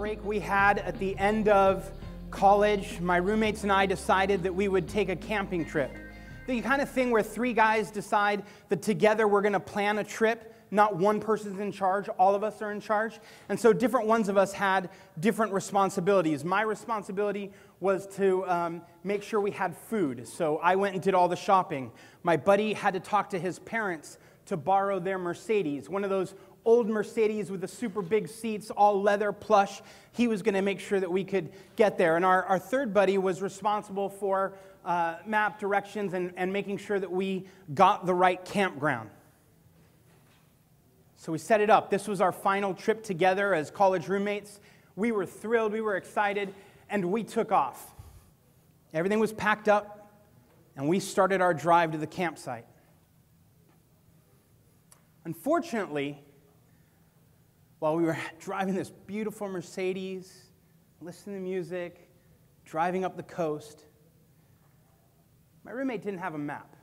break we had at the end of college, my roommates and I decided that we would take a camping trip. The kind of thing where three guys decide that together we're going to plan a trip. Not one person's in charge, all of us are in charge. And so different ones of us had different responsibilities. My responsibility was to make sure we had food. So I went and did all the shopping. My buddy had to talk to his parents to borrow their Mercedes, one of those old Mercedes with the super big seats, all leather plush. He was going to make sure that we could get there. And our third buddy was responsible for map directions and making sure that we got the right campground. So we set it up. This was our final trip together as college roommates. We were thrilled, we were excited, and we took off. Everything was packed up, and we started our drive to the campsite. Unfortunately, while we were driving this beautiful Mercedes, listening to music, driving up the coast, my roommate didn't have a map.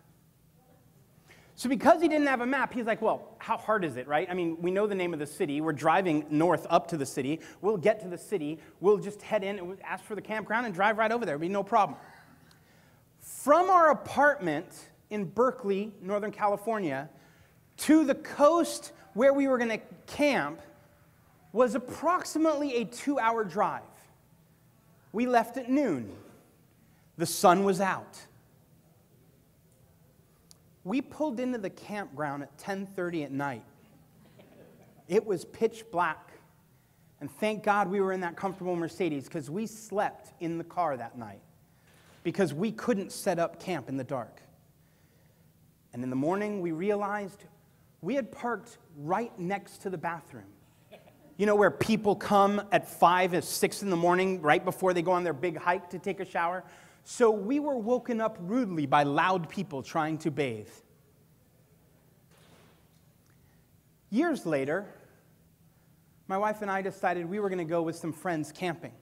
So because he didn't have a map, he's like, well, how hard is it, right? I mean, we know the name of the city. We're driving north up to the city. We'll get to the city. We'll just head in and ask for the campground and drive right over there. It'll be no problem. From our apartment in Berkeley, Northern California, to the coast where we were going to camp was approximately a 2-hour drive. We left at noon. The sun was out. We pulled into the campground at 10:30 at night. It was pitch black. And thank God we were in that comfortable Mercedes because we slept in the car that night because we couldn't set up camp in the dark. And in the morning, we realized we had parked right next to the bathroom. You know, where people come at 5 or 6 in the morning right before they go on their big hike to take a shower? So we were woken up rudely by loud people trying to bathe. Years later, my wife and I decided we were going to go with some friends camping.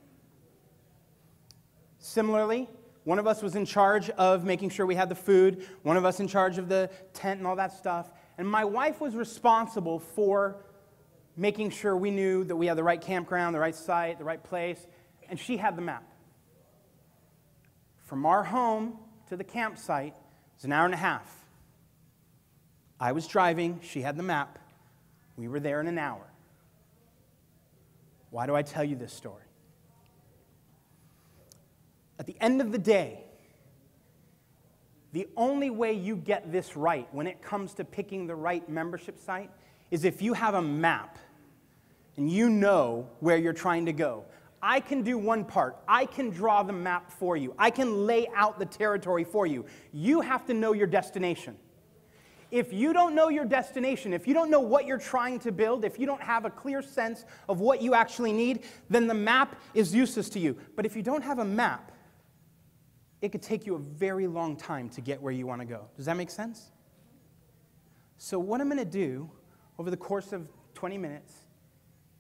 Similarly, one of us was in charge of making sure we had the food, one of us in charge of the tent and all that stuff, and my wife was responsible for making sure we knew that we had the right campground, the right site, the right place, and she had the map. From our home to the campsite is 1.5 hours. I was driving, she had the map. We were there in 1 hour. Why do I tell you this story? At the end of the day, the only way you get this right when it comes to picking the right membership site is if you have a map and you know where you're trying to go. I can do one part. I can draw the map for you. I can lay out the territory for you. You have to know your destination. If you don't know your destination, if you don't know what you're trying to build, if you don't have a clear sense of what you actually need, then the map is useless to you. But if you don't have a map, it could take you a very long time to get where you want to go. Does that make sense? So what I'm going to do over the course of 20 minutes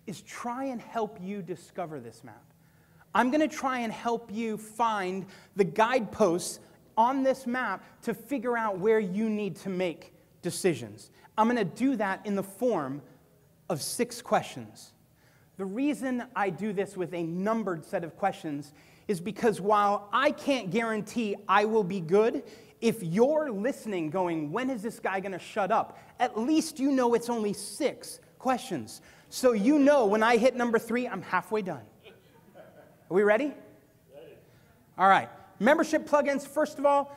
is try and help you discover this map. I'm going to try and help you find the guideposts on this map to figure out where you need to make decisions. I'm going to do that in the form of 6 questions. The reason I do this with a numbered set of questions is because while I can't guarantee I will be good, if you're listening going, when is this guy going to shut up? At least you know it's only 6 questions. So you know when I hit number 3, I'm halfway done. Are we ready? Ready. All right. Membership plugins, first of all,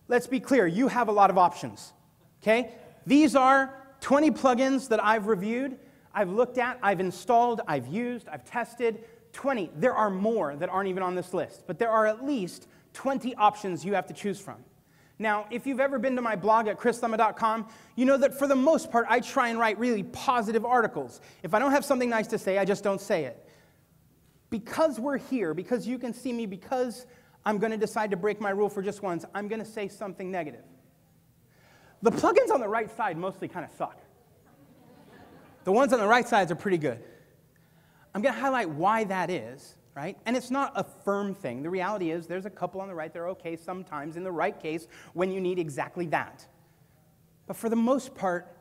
let's be clear. You have a lot of options. Okay? These are 20 plugins that I've reviewed, I've looked at, I've installed, I've used, I've tested. 20. There are more that aren't even on this list, but there are at least 20 options you have to choose from. Now, if you've ever been to my blog at chrislemma.com, you know that for the most part, I try and write really positive articles. If I don't have something nice to say, I just don't say it. Because we're here, because you can see me, because I'm going to decide to break my rule for just once, I'm going to say something negative. The plugins on the right side mostly kind of suck. The ones on the right sides are pretty good. I'm going to highlight why that is. Right? And it's not a firm thing. The reality is there's a couple on the right that are okay sometimes in the right case when you need exactly that. But for the most part,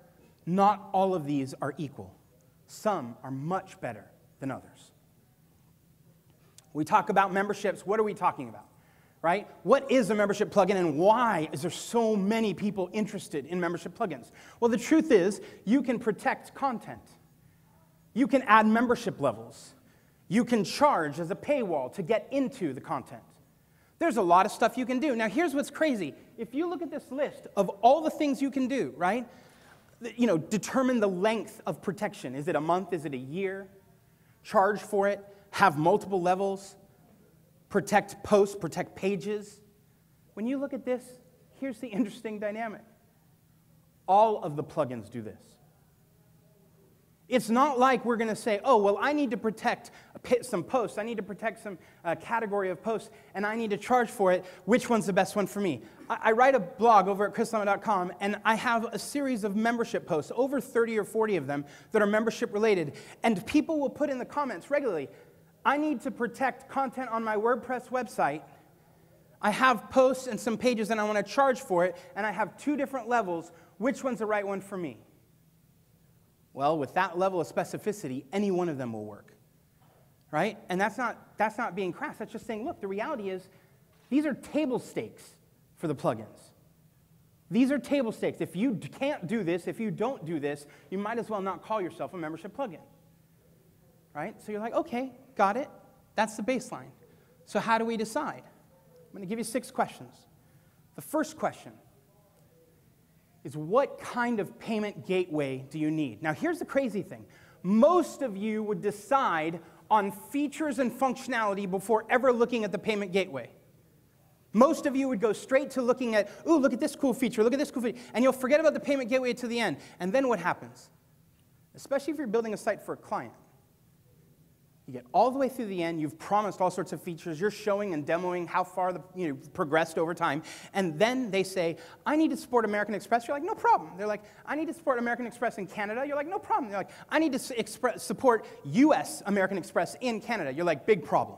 not all of these are equal. Some are much better than others. We talk about memberships. What are we talking about? Right? What is a membership plugin and why is there so many people interested in membership plugins? Well, the truth is you can protect content. You can add membership levels. You can charge as a paywall to get into the content. There's a lot of stuff you can do. Now, here's what's crazy. If you look at this list of all the things you can do, right? You know, determine the length of protection. Is it a month? Is it a year? Charge for it. Have multiple levels. Protect posts. Protect pages. When you look at this, here's the interesting dynamic. All of the plugins do this. It's not like we're going to say, oh, well, I need to protect some posts. I need to protect some category of posts, and I need to charge for it. Which one's the best one for me? I write a blog over at chrislema.com, and I have a series of membership posts, over 30 or 40 of them, that are membership related. And people will put in the comments regularly, I need to protect content on my WordPress website. I have posts and some pages, and I want to charge for it, and I have 2 different levels. Which one's the right one for me? Well, with that level of specificity, any one of them will work, right? And that's not being crass. That's just saying, look, the reality is these are table stakes for the plugins. These are table stakes. If you can't do this, if you don't do this, you might as well not call yourself a membership plugin, right? So you're like, okay, got it. That's the baseline. So how do we decide? I'm going to give you 6 questions. The first question is, what kind of payment gateway do you need? Now, here's the crazy thing. Most of you would decide on features and functionality before ever looking at the payment gateway. Most of you would go straight to looking at, ooh, look at this cool feature, look at this cool feature, and you'll forget about the payment gateway to the end. And then what happens? Especially if you're building a site for a client. You get all the way through the end, you've promised all sorts of features, you're showing and demoing how far progressed over time, and then they say, I need to support American Express. You're like, no problem. They're like, I need to support American Express in Canada. You're like, no problem. They're like, I need to support US American Express in Canada. You're like, big problem.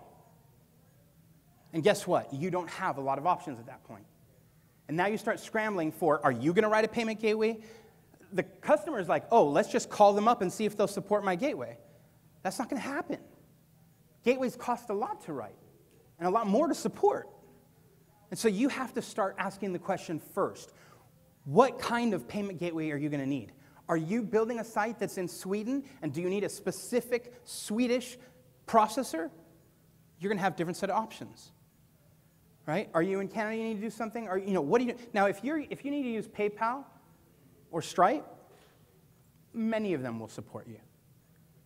And guess what? You don't have a lot of options at that point. And now you start scrambling for, are you going to write a payment gateway? The customer is like, oh, let's just call them up and see if they'll support my gateway. That's not going to happen. Gateways cost a lot to write and a lot more to support. And so you have to start asking the question first, what kind of payment gateway are you going to need? Are you building a site that's in Sweden, and do you need a specific Swedish processor? You're going to have a different set of options, right? Are you in Canada, you need to do something? Or, what do you do? Now, if you need to use PayPal or Stripe, many of them will support you.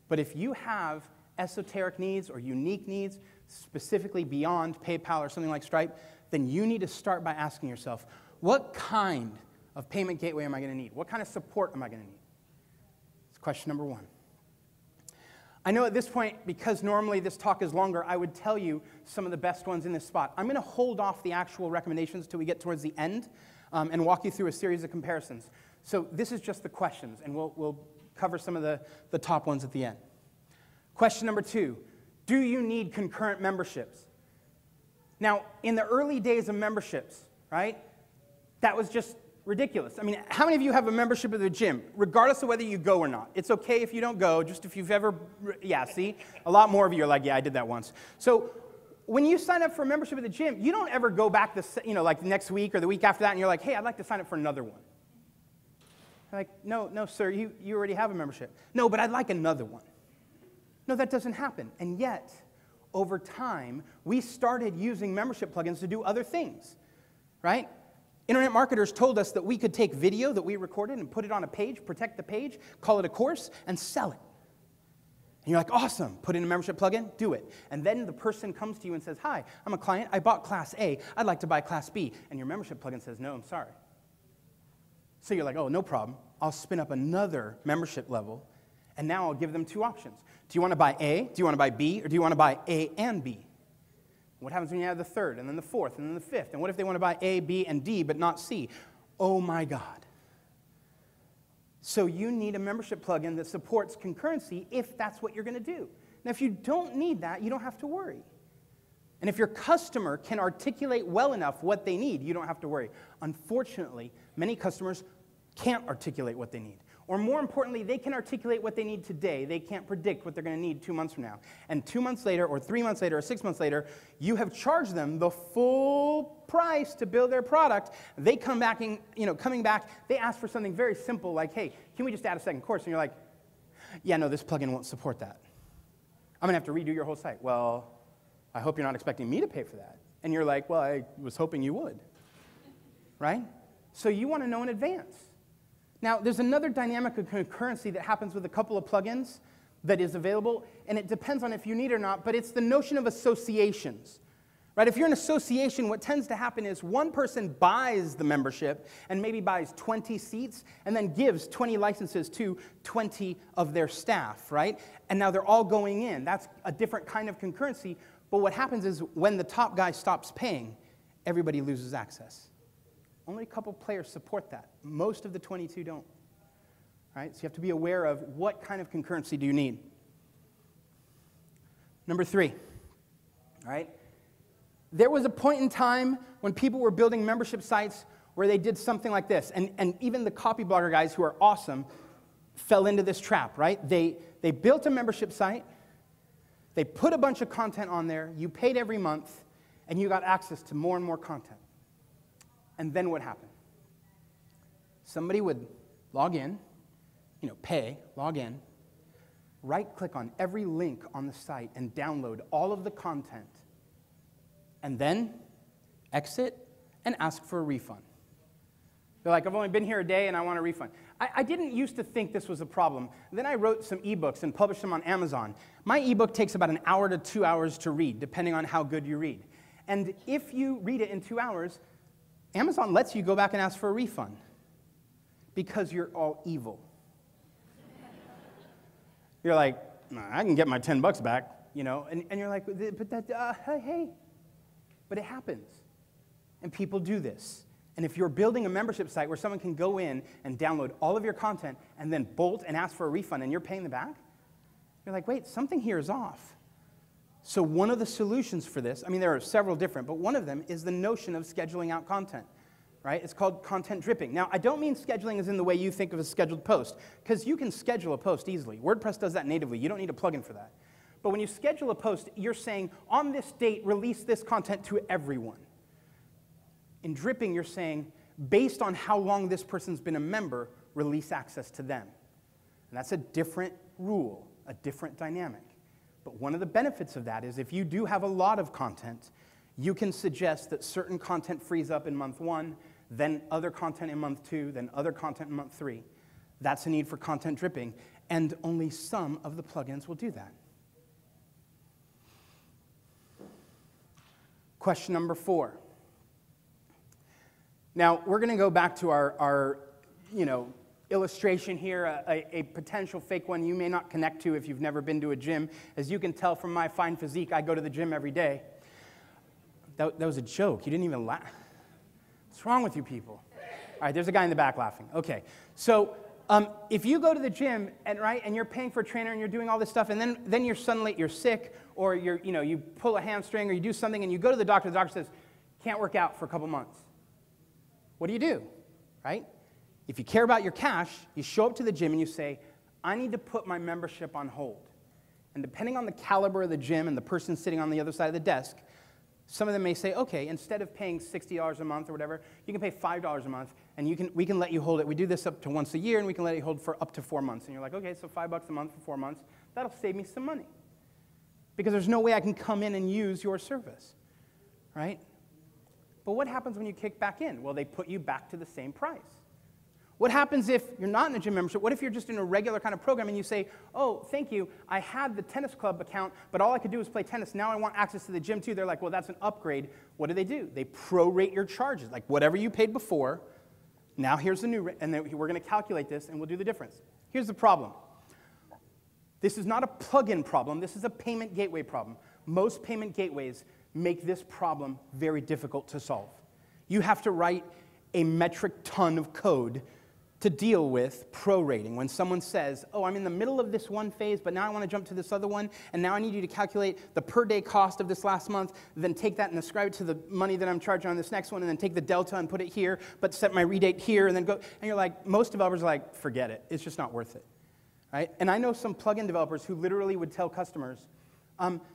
But if you have esoteric needs or unique needs, specifically beyond PayPal or something like Stripe, then you need to start by asking yourself, what kind of payment gateway am I going to need? What kind of support am I going to need? That's question number 1. I know at this point, because normally this talk is longer, I would tell you some of the best ones in this spot. I'm going to hold off the actual recommendations till we get towards the end and walk you through a series of comparisons. So this is just the questions, and we'll cover some of the top ones at the end. Question number 2, do you need concurrent memberships? Now, in the early days of memberships, right, that was just ridiculous. I mean, how many of you have a membership at the gym, regardless of whether you go or not? It's okay if you don't go, just if you've ever, yeah, see? A lot more of you are like, yeah, I did that once. So when you sign up for a membership at the gym, you don't ever go back like next week or the week after that, and you're like, hey, I'd like to sign up for another one. You're like, no, sir, you already have a membership. No, but I'd like another one. No, that doesn't happen. And yet, over time, we started using membership plugins to do other things, right? Internet marketers told us that we could take video that we recorded and put it on a page, protect the page, call it a course, and sell it. And you're like, awesome, put in a membership plugin, do it. And then the person comes to you and says, hi, I'm a client, I bought Class A, I'd like to buy Class B. And your membership plugin says, no, I'm sorry. So you're like, oh, no problem. I'll spin up another membership level, and now I'll give them 2 options. Do you want to buy A, do you want to buy B, or do you want to buy A and B? What happens when you have the 3rd, and then the 4th, and then the 5th? And what if they want to buy A, B, and D, but not C? Oh my God. So you need a membership plugin that supports concurrency if that's what you're going to do. Now, if you don't need that, you don't have to worry. And if your customer can articulate well enough what they need, you don't have to worry. Unfortunately, many customers can't articulate what they need. Or more importantly, they can articulate what they need today. They can't predict what they're going to need 2 months from now. And 2 months later, or 3 months later, or 6 months later, you have charged them the full price to build their product. They come back, and, coming back, they ask for something very simple like, hey, can we just add a second course? And you're like, yeah, no, this plugin won't support that. I'm going to have to redo your whole site. Well, I hope you're not expecting me to pay for that. And you're like, well, I was hoping you would. Right? So you want to know in advance. Now, there's another dynamic of concurrency that happens with a couple of plugins that is available, and it depends on if you need it or not, but it's the notion of associations. Right? If you're an association, what tends to happen is one person buys the membership and maybe buys 20 seats and then gives 20 licenses to 20 of their staff, right? And now they're all going in. That's a different kind of concurrency, but what happens is when the top guy stops paying, everybody loses access. Only a couple players support that. Most of the 22 don't. Right? So you have to be aware of what kind of concurrency do you need. Number 3. Right? There was a point in time when people were building membership sites where they did something like this. And even the copy blogger guys who are awesome fell into this trap, right? They built a membership site. They put a bunch of content on there. You paid every month, and you got access to more and more content. And then what happened? Somebody would log in, pay, log in, right-click on every link on the site and download all of the content, and then exit and ask for a refund. They're like, I've only been here a day and I want a refund. I didn't used to think this was a problem. Then I wrote some ebooks and published them on Amazon. My ebook takes about 1 hour to 2 hours to read, depending on how good you read. And if you read it in 2 hours, Amazon lets you go back and ask for a refund because you're all evil. You're like, I can get my $10 back, and you're like, but that, hey. But it happens, and people do this. And if you're building a membership site where someone can go in and download all of your content and then bolt and ask for a refund and you're paying them back, you're like, wait, something here is off. So one of the solutions for this, there are several different, but one of them is the notion of scheduling out content, right? It's called content dripping. Now, I don't mean scheduling as in the way you think of a scheduled post, because you can schedule a post easily. WordPress does that natively. You don't need a plugin for that. But when you schedule a post, you're saying, on this date, release this content to everyone. In dripping, you're saying, based on how long this person's been a member, release access to them. And that's a different rule, a different dynamic. But one of the benefits of that is if you do have a lot of content, you can suggest that certain content frees up in month 1, then other content in month 2, then other content in month 3. That's a need for content dripping, and only some of the plugins will do that. Question number 4. Now, we're going to go back to our illustration here, a potential fake one you may not connect to if you've never been to a gym. As you can tell from my fine physique, I go to the gym every day. That was a joke. You didn't even laugh. What's wrong with you people? All right, there's a guy in the back laughing. Okay, so if you go to the gym and you're paying for a trainer and you're doing all this stuff, and then you're sick, or you pull a hamstring or you do something and you go to the doctor says, can't work out for a couple months. What do? Right? If you care about your cash, you show up to the gym and you say, I need to put my membership on hold. And depending on the caliber of the gym and the person sitting on the other side of the desk, some of them may say, okay, instead of paying $60 a month or whatever, you can pay $5 a month, and we can let you hold it. We do this up to once a year, and we can let you hold for up to 4 months. And you're like, okay, so $5 a month for 4 months, that'll save me some money. Because there's no way I can come in and use your service, right? But what happens when you kick back in? Well, they put you back to the same price. What happens if you're not in a gym membership? What if you're just in a regular kind of program and you say, oh, thank you, I had the tennis club account, but all I could do was play tennis. Now I want access to the gym too. They're like, well, that's an upgrade. What do? They prorate your charges. Like whatever you paid before, now here's the new rate, and then we're going to calculate this and we'll do the difference. Here's the problem. This is not a plugin problem. This is a payment gateway problem. Most payment gateways make this problem very difficult to solve. You have to write a metric ton of code to deal with prorating. When someone says, oh, I'm in the middle of this one phase, but now I want to jump to this other one, and now I need you to calculate the per day cost of this last month, then take that and ascribe it to the money that I'm charging on this next one, and then take the delta and put it here, but set my rebate here, and then go. And you're like, most developers are like, forget it. It's just not worth it. Right? And I know some plugin developers who literally would tell customers,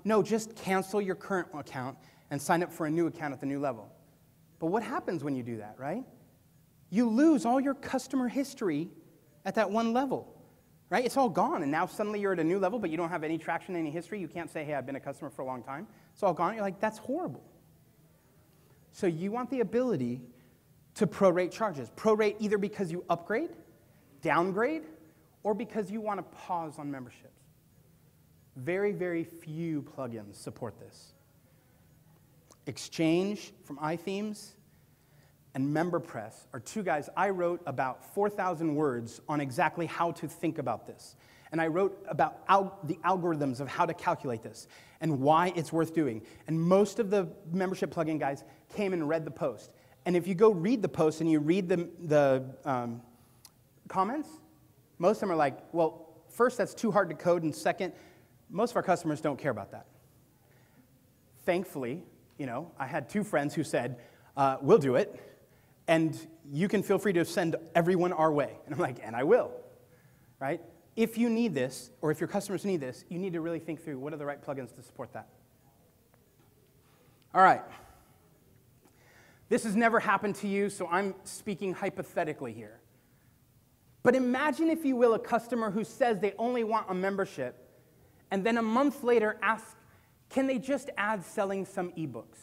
no, just cancel your current account and sign up for a new account at the new level. But what happens when you do that, right? You lose all your customer history at that one level, right? It's all gone, and now suddenly you're at a new level, but you don't have any traction, any history. You can't say, hey, I've been a customer for a long time. It's all gone. You're like, that's horrible. So you want the ability to prorate charges. Prorate either because you upgrade, downgrade, or because you want to pause on memberships. Very, very few plugins support this. Exchange from iThemes and MemberPress are two guys. I wrote about 4,000 words on exactly how to think about this. And I wrote about the algorithms of how to calculate this and why it's worth doing. And most of the membership plugin guys came and read the post. And if you go read the post and you read the comments, most of them are like, well, first, that's too hard to code, and second, most of our customers don't care about that. Thankfully, I had two friends who said, we'll do it. And you can feel free to send everyone our way. And I'm like, and I will, right? If you need this, or if your customers need this, you need to really think through what are the right plugins to support that. All right. This has never happened to you, so I'm speaking hypothetically here. But imagine, if you will, a customer who says they only want a membership, and then a month later asks, can they just add selling some ebooks?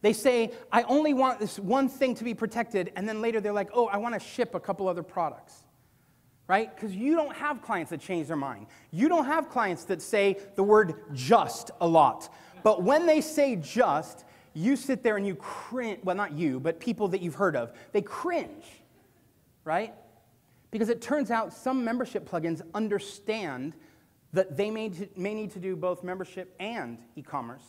They say, I only want this one thing to be protected, and then later they're like, oh, I want to ship a couple other products, right? Because you don't have clients that change their mind. You don't have clients that say the word just a lot. But when they say just, you sit there and you cringe. Well, not you, but people that you've heard of. They cringe, right? Because it turns out some membership plugins understand that they may need to do both membership and e-commerce,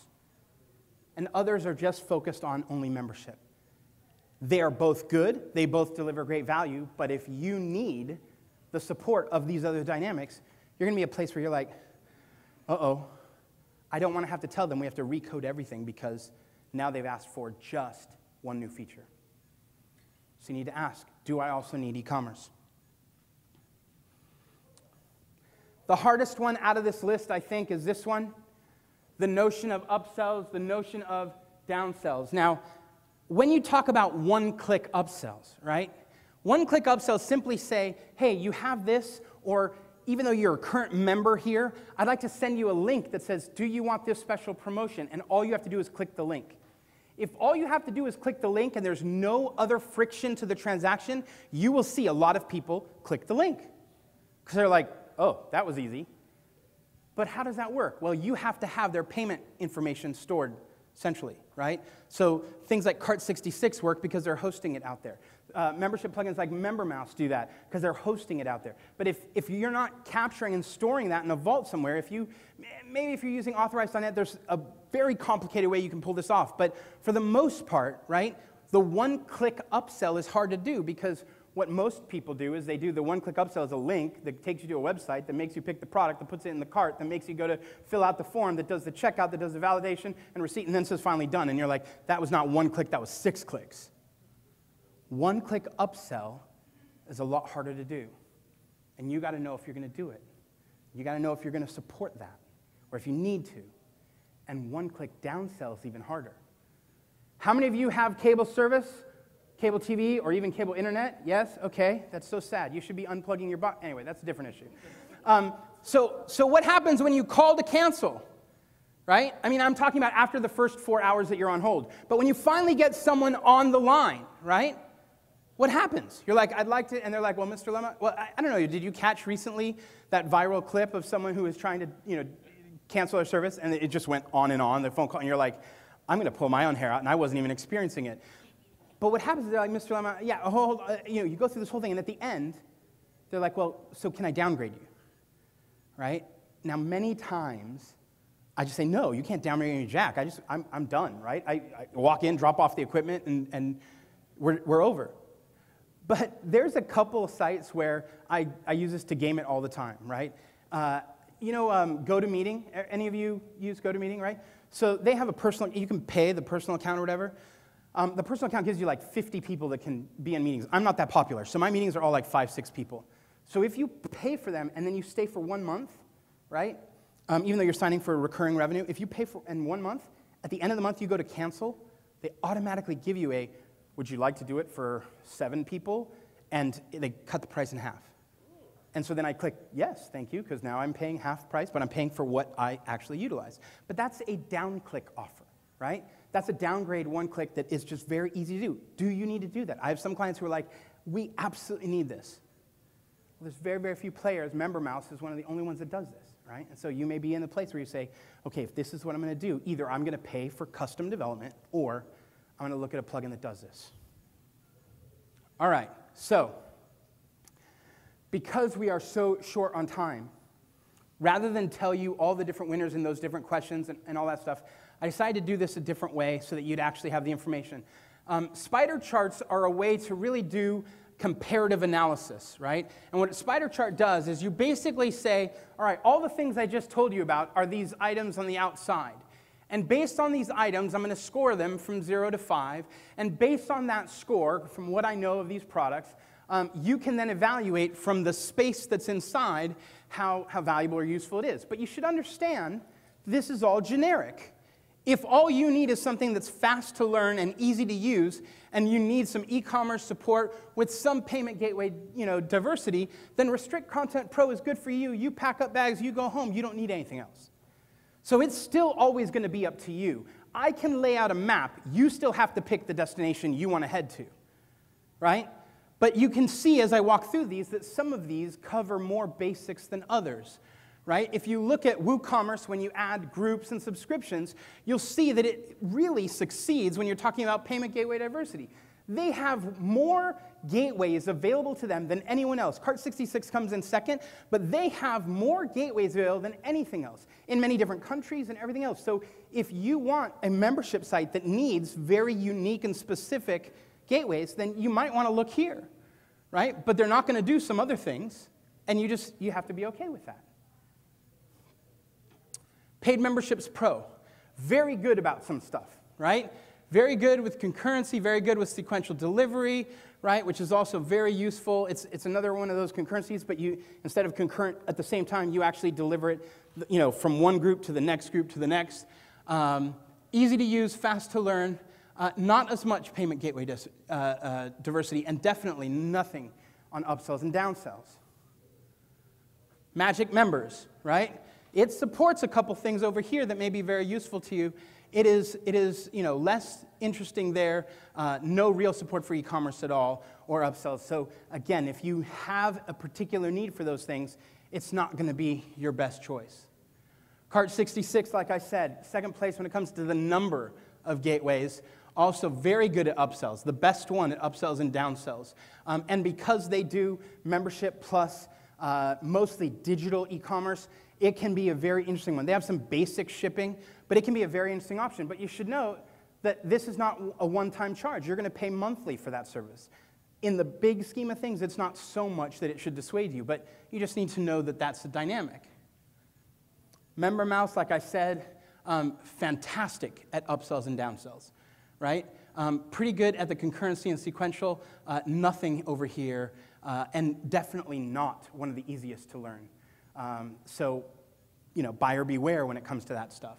and others are just focused on only membership. They are both good, they both deliver great value, but if you need the support of these other dynamics, you're going to be a place where you're like, uh-oh, I don't want to have to tell them we have to recode everything because now they've asked for just one new feature. So you need to ask, do I also need e-commerce? The hardest one out of this list, I think, is this one. The notion of upsells, the notion of downsells. Now, when you talk about one-click upsells, right? One-click upsells simply say, hey, you have this, or even though you're a current member here, I'd like to send you a link that says, do you want this special promotion? And all you have to do is click the link. If all you have to do is click the link and there's no other friction to the transaction, you will see a lot of people click the link. Because they're like, oh, that was easy. But how does that work? Well, you have to have their payment information stored centrally, right? So things like Cart66 work because they're hosting it out there. Membership plugins like MemberMouse do that because they're hosting it out there. But if you're not capturing and storing that in a vault somewhere, maybe if you're using authorized.net, there's a very complicated way you can pull this off. But for the most part, right, the one-click upsell is hard to do because what most people do is they do the one-click upsell as a link that takes you to a website that makes you pick the product, that puts it in the cart, that makes you go to fill out the form, that does the checkout, that does the validation and receipt, and then says finally done. And you're like, that was not one click, that was 6 clicks. One-click upsell is a lot harder to do. And you got to know if you're going to do it. You got to know if you're going to support that or if you need to. And one-click downsell is even harder. How many of you have cable service? Cable TV, or even cable internet? Yes? Okay. That's so sad. You should be unplugging your box. Anyway, that's a different issue. So what happens when you call to cancel? Right? I mean, I'm talking about after the first 4 hours that you're on hold. But when you finally get someone on the line, right? What happens? You're like, I'd like to, and they're like, well, Mr. Lemma, well, I don't know, did you catch recently that viral clip of someone who was trying to, cancel their service, and it just went on, the phone call, and you're like, I'm going to pull my own hair out, and I wasn't even experiencing it. But what happens is they're like, Mr. Lemma, yeah, you go through this whole thing, and at the end, they're like, well, so can I downgrade you? Right? Now, many times, I just say, no, you can't downgrade me, Jack. I'm done, right? I walk in, drop off the equipment, and we're over. But there's a couple of sites where I use this to game it all the time, right? GoToMeeting. Any of you use GoToMeeting, right? So they have a personal, you can pay the personal account or whatever. The personal account gives you like 50 people that can be in meetings. I'm not that popular, so my meetings are all like 5, 6 people. So if you pay for them and then you stay for 1 month, right? Even though you're signing for recurring revenue, if you pay for in 1 month, at the end of the month you go to cancel, they automatically give you a, would you like to do it for 7 people? And they cut the price in half. And so then I click, yes, thank you, because now I'm paying half price, but I'm paying for what I actually utilize. But that's a down-click offer, right? That's a downgrade one-click that is just very easy to do. Do you need to do that? I have some clients who are like, we absolutely need this. Well, there's very, very few players. MemberMouse is one of the only ones that does this, right? And so you may be in the place where you say, okay, if this is what I'm going to do, either I'm going to pay for custom development or I'm going to look at a plugin that does this. All right, so because we are so short on time, rather than tell you all the different winners in those different questions and all that stuff, I decided to do this a different way so that you'd actually have the information. Spider charts are a way to really do comparative analysis, right? And what a spider chart does is you basically say, all right, all the things I just told you about are these items on the outside. And based on these items, I'm going to score them from 0 to 5. And based on that score, from what I know of these products, you can then evaluate from the space that's inside how valuable or useful it is. But you should understand this is all generic. If all you need is something that's fast to learn and easy to use, and you need some e-commerce support with some payment gateway diversity, then Restrict Content Pro is good for you. You pack up bags, you go home. You don't need anything else. So it's still always going to be up to you. I can lay out a map. You still have to pick the destination you want to head to, right? But you can see as I walk through these that some of these cover more basics than others, right? If you look at WooCommerce, when you add groups and subscriptions, you'll see that it really succeeds when you're talking about payment gateway diversity. They have more gateways available to them than anyone else. Cart66 comes in second, but they have more gateways available than anything else in many different countries and everything else. So if you want a membership site that needs very unique and specific gateways, then you might want to look here, right? But they're not going to do some other things, and you have to be okay with that. Paid Memberships Pro, very good about some stuff, right? Very good with concurrency, very good with sequential delivery, right? Which is also very useful. It's another one of those concurrencies, but you, instead of concurrent at the same time, you actually deliver it, from one group to the next group to the next. Easy to use, fast to learn, not as much payment gateway diversity, and definitely nothing on upsells and downsells. Magic Members, right? It supports a couple things over here that may be very useful to you. It is less interesting there, no real support for e-commerce at all, or upsells. So again, if you have a particular need for those things, it's not going to be your best choice. Cart66, like I said, second place when it comes to the number of gateways, also very good at upsells, the best one at upsells and downsells. And because they do membership plus mostly digital e-commerce, it can be a very interesting one. They have some basic shipping, but it can be a very interesting option. But you should know that this is not a one-time charge. You're going to pay monthly for that service. In the big scheme of things, it's not so much that it should dissuade you, but you just need to know that that's the dynamic. MemberMouse, like I said, fantastic at upsells and downsells, right? Pretty good at the concurrency and sequential, nothing over here, and definitely not one of the easiest to learn. So, buyer beware when it comes to that stuff.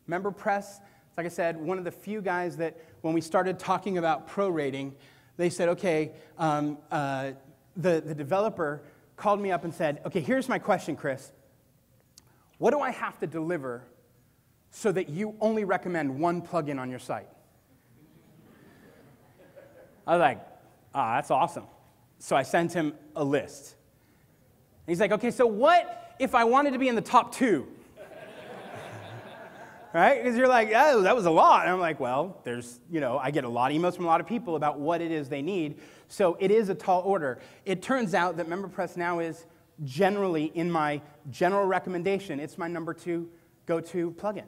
MemberPress, like I said, one of the few guys that when we started talking about prorating, they said, okay, the developer called me up and said, okay, here's my question, Chris. What do I have to deliver so that you only recommend one plugin on your site? I was like, that's awesome. So I sent him a list. And he's like, okay, so what if I wanted to be in the top 2? Right? Because you're like, oh, that was a lot. And I'm like, well, I get a lot of emails from a lot of people about what it is they need. So it is a tall order. It turns out that MemberPress now is generally in my general recommendation. It's my number 2 go-to plugin.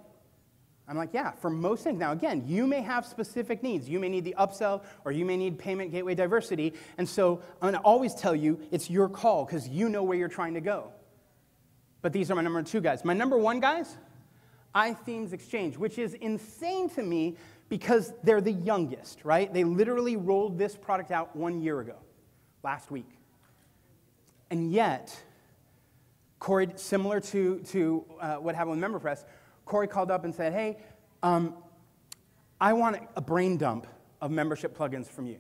I'm like, yeah, for most things. Now, again, you may have specific needs. You may need the upsell, or you may need payment gateway diversity. And so I'm going to always tell you it's your call because you know where you're trying to go. But these are my number 2 guys. My number 1 guys, iThemes Exchange, which is insane to me because they're the youngest, right? They literally rolled this product out 1 year ago, last week. And yet, Corey, similar to what happened with MemberPress, Corey called up and said, hey, I want a brain dump of membership plugins from you.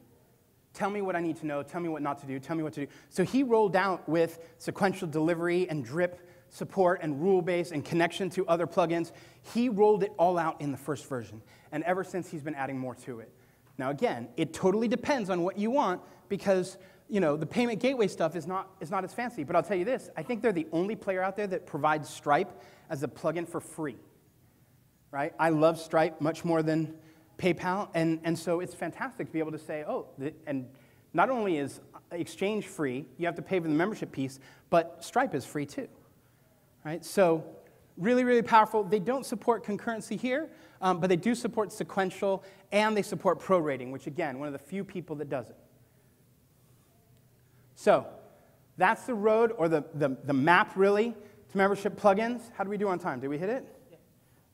Tell me what I need to know. Tell me what not to do. Tell me what to do. So he rolled out with sequential delivery and drip support and rule-based and connection to other plugins. He rolled it all out in the first version. And ever since, he's been adding more to it. Now, again, it totally depends on what you want because the payment gateway stuff is not as fancy. But I'll tell you this. I think they're the only player out there that provides Stripe as a plugin for free. Right? I love Stripe much more than PayPal, and so it's fantastic to be able to say, and not only is Exchange free, you have to pay for the membership piece, but Stripe is free too. Right? So really, really powerful. They don't support concurrency here, but they do support sequential, and they support prorating, which again, one of the few people that does it. So that's the road, or the map really, to membership plugins. How do we do on time? Did we hit it?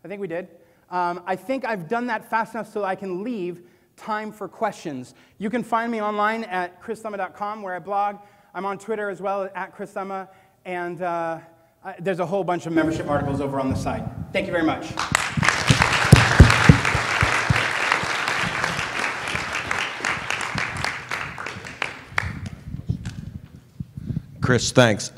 I think we did. I think I've done that fast enough so I can leave time for questions. You can find me online at christhumma.com where I blog. I'm on Twitter as well at christhumma, and there's a whole bunch of membership articles over on the site. Thank you very much. Chris, thanks.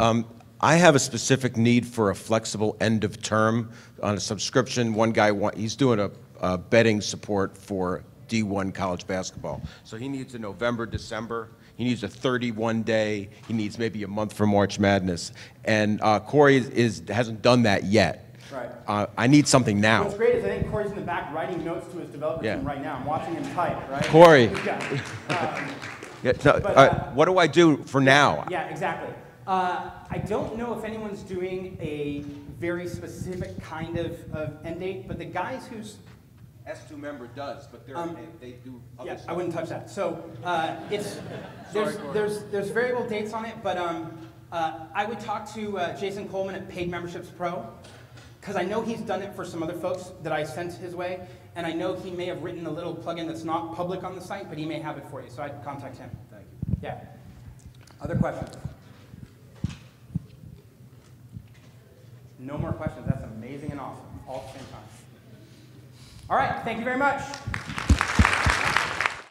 I have a specific need for a flexible end of term on a subscription. One guy, he's doing a betting support for D1 college basketball. So he needs a November, December. He needs a 31-day. He needs maybe a month for March Madness. And Corey hasn't done that yet. Right. I need something now. What's great is I think Corey's in the back writing notes to his developer team right now. I'm watching him type, right? Corey. But, what do I do for now? Yeah, exactly. I don't know if anyone's doing a very specific kind of end date, but the guys who's S2 member does, but they do other stuff. I wouldn't touch that. So there's variable dates on it, but I would talk to Jason Coleman at Paid Memberships Pro, because I know he's done it for some other folks that I sent his way, and I know he may have written a little plugin that's not public on the site, but he may have it for you, so I'd contact him. Thank you. Yeah. Other questions? No more questions. That's amazing and awesome, all at the same time. All right, thank you very much.